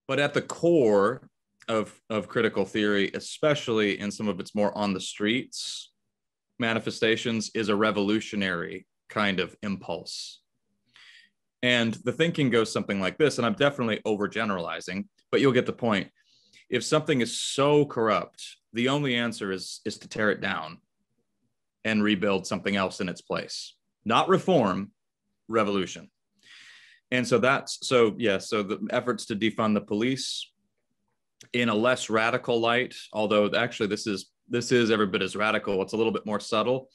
But at the core of critical theory, especially in some of its more on the streets manifestations, is a revolutionary kind of impulse. And the thinking goes something like this, and I'm definitely overgeneralizing, but you'll get the point. If something is so corrupt, the only answer is to tear it down and rebuild something else in its place. Not reform, revolution. And so so the efforts to defund the police in a less radical light, although actually this is every bit as radical, it's a little bit more subtle,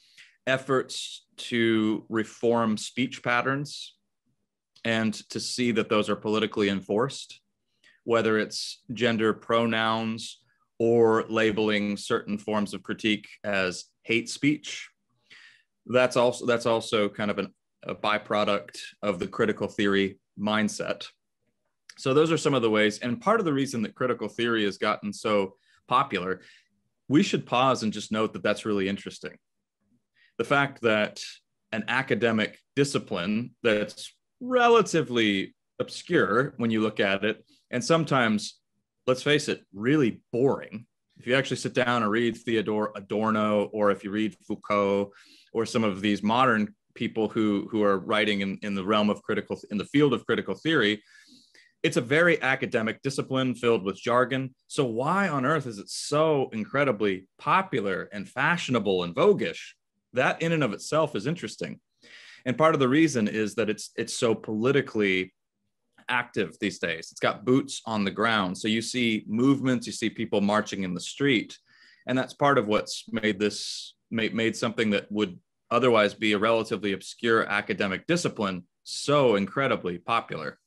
efforts to reform speech patterns and to see that those are politically enforced, whether it's gender pronouns or labeling certain forms of critique as hate speech. That's also kind of a byproduct of the critical theory mindset. So those are some of the ways. And part of the reason that critical theory has gotten so popular, we should pause and just note that that's really interesting. The fact that an academic discipline that's relatively obscure when you look at it, and sometimes, let's face it, really boring. If you actually sit down and read Theodore Adorno, or if you read Foucault, or some of these modern people who are writing in the realm of in the field of critical theory, it's a very academic discipline filled with jargon. So why on earth is it so incredibly popular and fashionable and voguish? That in and of itself is interesting. And part of the reason is that it's so politically active these days. It's got boots on the ground. So you see movements, you see people marching in the street. And that's part of what's made something that would otherwise be a relatively obscure academic discipline so incredibly popular.